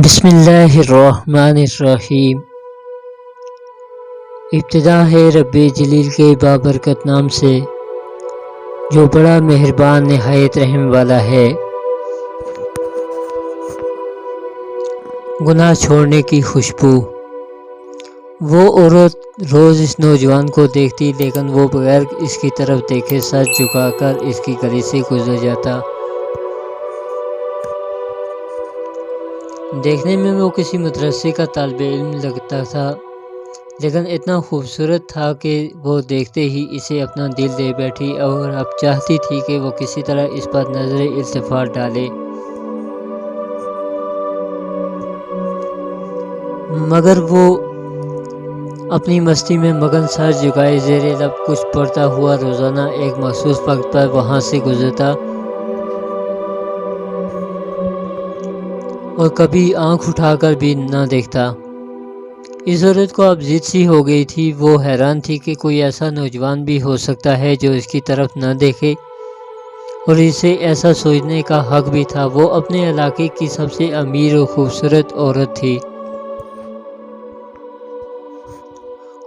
بسم اللہ الرحمن الرحیم۔ ابتدا ہے رب جلیل کے بابرکت نام سے جو بڑا مہربان نہایت رحم والا ہے۔ گناہ چھوڑنے کی خوشبو۔ وہ عورت روز اس نوجوان کو دیکھتی لیکن وہ بغیر اس کی طرف دیکھے سر جھکا کر اس کی گلی سے گزر جاتا۔ دیکھنے میں وہ کسی مدرسے کا طالب علم لگتا تھا، لیکن اتنا خوبصورت تھا کہ وہ دیکھتے ہی اسے اپنا دل دے بیٹھی اور اب چاہتی تھی کہ وہ کسی طرح اس پر نظر التفات ڈالے، مگر وہ اپنی مستی میں مگن سر جھکائے زیر لب کچھ پڑھتا ہوا روزانہ ایک مخصوص وقت پر وہاں سے گزرتا اور کبھی آنکھ اٹھا کر بھی نہ دیکھتا۔ اس عورت کو اب ضد سی ہو گئی تھی۔ وہ حیران تھی کہ کوئی ایسا نوجوان بھی ہو سکتا ہے جو اس کی طرف نہ دیکھے، اور اسے ایسا سوچنے کا حق بھی تھا۔ وہ اپنے علاقے کی سب سے امیر اور خوبصورت عورت تھی،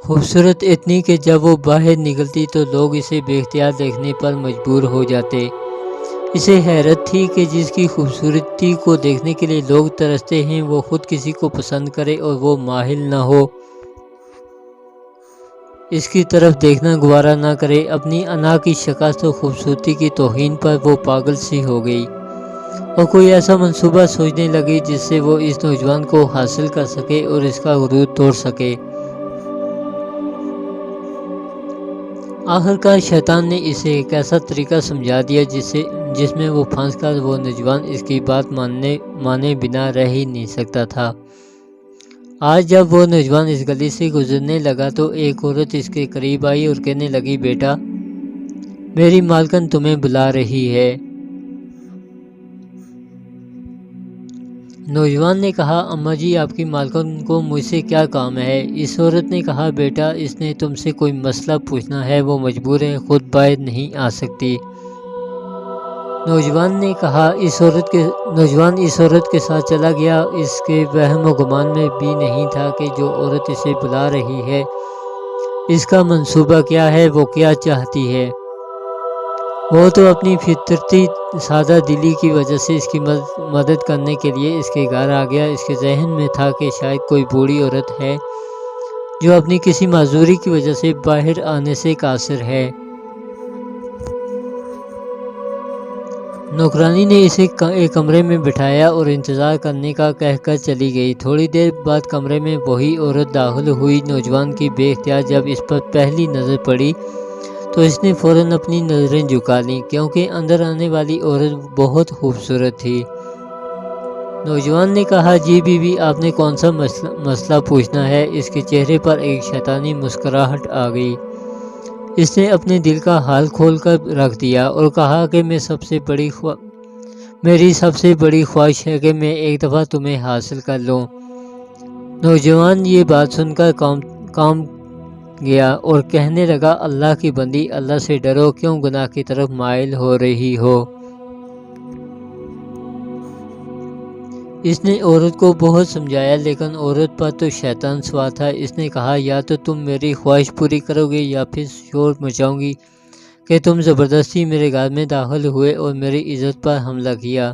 خوبصورت اتنی کہ جب وہ باہر نکلتی تو لوگ اسے بے اختیار دیکھنے پر مجبور ہو جاتے۔ اسے حیرت تھی کہ جس کی خوبصورتی کو دیکھنے کے لیے لوگ ترستے ہیں وہ خود کسی کو پسند کرے اور وہ مائل نہ ہو اس کی طرف دیکھنا گوارا نہ کرے۔ اپنی انا کی شکست و خوبصورتی کی توہین پر وہ پاگل سی ہو گئی اور کوئی ایسا منصوبہ سوچنے لگی جس سے وہ اس نوجوان کو حاصل کر سکے اور اس کا غرور توڑ سکے۔ آخرکار شیطان نے اسے ایک ایسا طریقہ سمجھا دیا جس میں وہ پھنس کر وہ نوجوان اس کی بات مانے بنا رہ ہی نہیں سکتا تھا۔ آج جب وہ نوجوان اس گلی سے گزرنے لگا تو ایک عورت اس کے قریب آئی اور کہنے لگی، بیٹا، میری مالکن تمہیں بلا رہی ہے۔ نوجوان نے کہا، اماں جی، آپ کی مالکن کو مجھ سے کیا کام ہے؟ اس عورت نے کہا، بیٹا، اس نے تم سے کوئی مسئلہ پوچھنا ہے، وہ مجبور ہے، خود باہر نہیں آ سکتی۔ نوجوان اس عورت کے ساتھ چلا گیا۔ اس کے وہم و گمان میں بھی نہیں تھا کہ جو عورت اسے بلا رہی ہے اس کا منصوبہ کیا ہے، وہ کیا چاہتی ہے۔ وہ تو اپنی فطرتی سادہ دلی کی وجہ سے اس کی مدد کرنے کے لیے اس کے گھر آ گیا۔ اس کے ذہن میں تھا کہ شاید کوئی بوڑھی عورت ہے جو اپنی کسی معذوری کی وجہ سے باہر آنے سے قاصر ہے۔ نوکرانی نے اسے ایک کمرے میں بٹھایا اور انتظار کرنے کا کہہ کر چلی گئی۔ تھوڑی دیر بعد کمرے میں وہی عورت داخل ہوئی۔ نوجوان کی بے اختیار جب اس پر پہلی نظر پڑی تو اس نے فوراً اپنی نظریں جھکا لیں، کیونکہ اندر آنے والی عورت بہت خوبصورت تھی۔ نوجوان نے کہا، جی بیوی، آپ نے کون سا مسئلہ پوچھنا ہے؟ اس کے چہرے پر ایک شیطانی مسکراہٹ آ گئی۔ اس نے اپنے دل کا حال کھول کر رکھ دیا اور کہا کہ میری سب سے بڑی خواہش ہے کہ میں ایک دفعہ تمہیں حاصل کر لوں۔ نوجوان یہ بات سن کر کام گیا اور کہنے لگا، اللہ کی بندی، اللہ سے ڈرو، کیوں گناہ کی طرف مائل ہو رہی ہو؟ اس نے عورت کو بہت سمجھایا لیکن عورت پر تو شیطان سوار تھا۔ اس نے کہا، یا تو تم میری خواہش پوری کرو گے یا پھر شور مچاؤں گی کہ تم زبردستی میرے گھر میں داخل ہوئے اور میری عزت پر حملہ کیا۔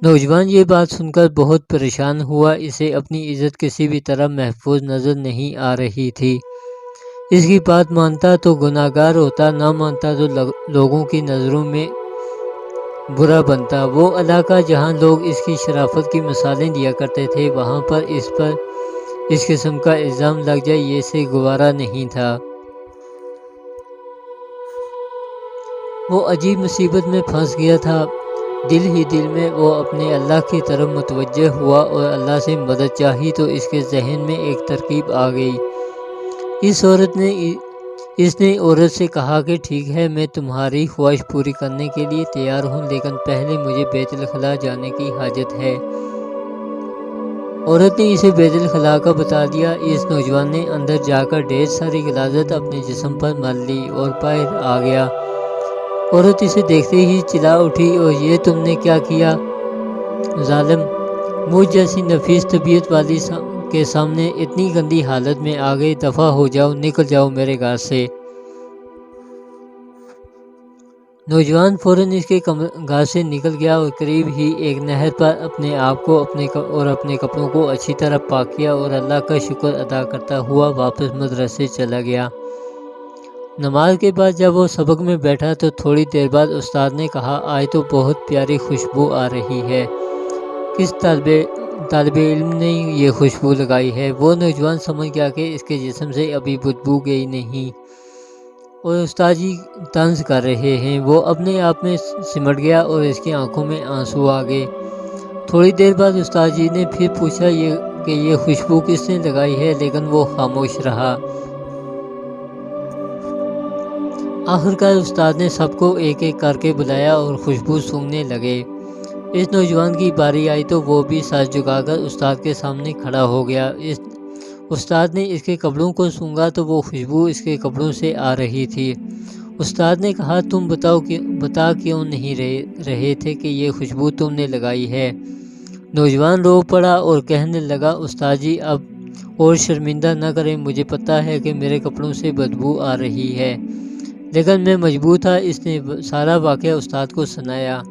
نوجوان یہ بات سن کر بہت پریشان ہوا۔ اسے اپنی عزت کسی بھی طرح محفوظ نظر نہیں آ رہی تھی۔ اس کی بات مانتا تو گناہگار ہوتا، نہ مانتا تو لوگوں کی نظروں میں برا بنتا۔ وہ علاقہ جہاں لوگ اس کی شرافت کی مثالیں دیا کرتے تھے، وہاں پر اس قسم کا الزام لگ جائے، یہ اسے گوارا نہیں تھا۔ وہ عجیب مصیبت میں پھنس گیا تھا۔ دل ہی دل میں وہ اپنے اللہ کی طرف متوجہ ہوا اور اللہ سے مدد چاہی تو اس کے ذہن میں ایک ترکیب آ گئی۔ اس نے عورت سے کہا کہ ٹھیک ہے، میں تمہاری خواہش پوری کرنے کے لیے تیار ہوں، لیکن پہلے مجھے بیت الخلاء جانے کی حاجت ہے۔ عورت نے اسے بیت الخلاء کا بتا دیا۔ اس نوجوان نے اندر جا کر ڈھیر ساری غلاظت اپنے جسم پر مل لی اور باہر آ گیا۔ عورت اسے دیکھتے ہی چلا اٹھی، اور یہ تم نے کیا کیا ظالم؟ مجھ جیسی نفیس طبیعت والی کے سامنے اتنی گندی حالت میں آ گئی، دفع ہو جاؤ، نکل جاؤ میرے گھر سے۔ نوجوان فوراً اس کے گھر سے نکل گیا اور قریب ہی ایک نہر پر اپنے آپ کو اور اپنے کپڑوں کو اچھی طرح پاک کیا اور اللہ کا شکر ادا کرتا ہوا واپس مدرسے چلا گیا۔ نماز کے بعد جب وہ سبق میں بیٹھا تو تھوڑی دیر بعد استاد نے کہا، آج تو بہت پیاری خوشبو آ رہی ہے، کس طالب علم نے یہ خوشبو لگائی ہے؟ وہ نوجوان سمجھ گیا کہ اس کے جسم سے ابھی بدبو گئی نہیں اور استاد جی طنز کر رہے ہیں۔ وہ اپنے آپ میں سمٹ گیا اور اس کی آنکھوں میں آنسو آ گئے۔ تھوڑی دیر بعد استاد جی نے پھر پوچھا کہ یہ خوشبو کس نے لگائی ہے، لیکن وہ خاموش رہا۔ آخرکار استاد نے سب کو ایک ایک کر کے بلایا اور خوشبو سونگھنے لگے۔ اس نوجوان کی باری آئی تو وہ بھی سر جھکا کر استاد کے سامنے کھڑا ہو گیا۔ استاد نے اس کے کپڑوں کو سونگھا تو وہ خوشبو اس کے کپڑوں سے آ رہی تھی۔ استاد نے کہا، تم بتا کیوں نہیں رہے تھے کہ یہ خوشبو تم نے لگائی ہے؟ نوجوان رو پڑا اور کہنے لگا، استاد جی اب اور شرمندہ نہ کریں، مجھے پتا ہے کہ میرے کپڑوں سے بدبو آ رہی ہے، لیکن میں مجبور تھا۔ اس نے سارا واقعہ استاد کو سنایا۔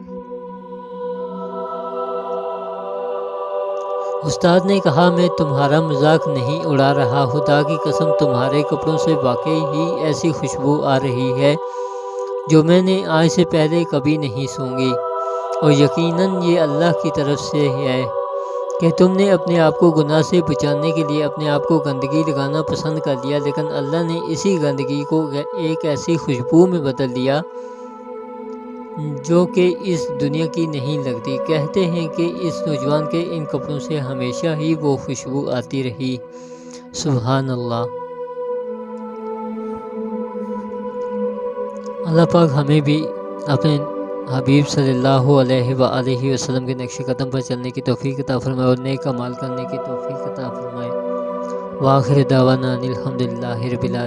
استاد نے کہا، میں تمہارا مذاق نہیں اڑا رہا، خدا کی قسم تمہارے کپڑوں سے واقعی ہی ایسی خوشبو آ رہی ہے جو میں نے آج سے پہلے کبھی نہیں سونگھی، اور یقیناً یہ اللہ کی طرف سے ہے کہ تم نے اپنے آپ کو گناہ سے بچانے کے لیے اپنے آپ کو گندگی لگانا پسند کر لیا، لیکن اللہ نے اسی گندگی کو ایک ایسی خوشبو میں بدل دیا جو کہ اس دنیا کی نہیں لگتی۔ کہتے ہیں کہ اس نوجوان کے ان کپڑوں سے ہمیشہ ہی وہ خوشبو آتی رہی۔ سبحان اللہ۔ اللہ پاک ہمیں بھی اپنے حبیب صلی اللہ علیہ وآلہ وسلم کے نقش قدم پر چلنے کی توفیق عطا فرمائے اور نیک اعمال کرنے کی توفیق عطا فرمائے۔ وآخر دعوانا الحمدللہ رب العالمین۔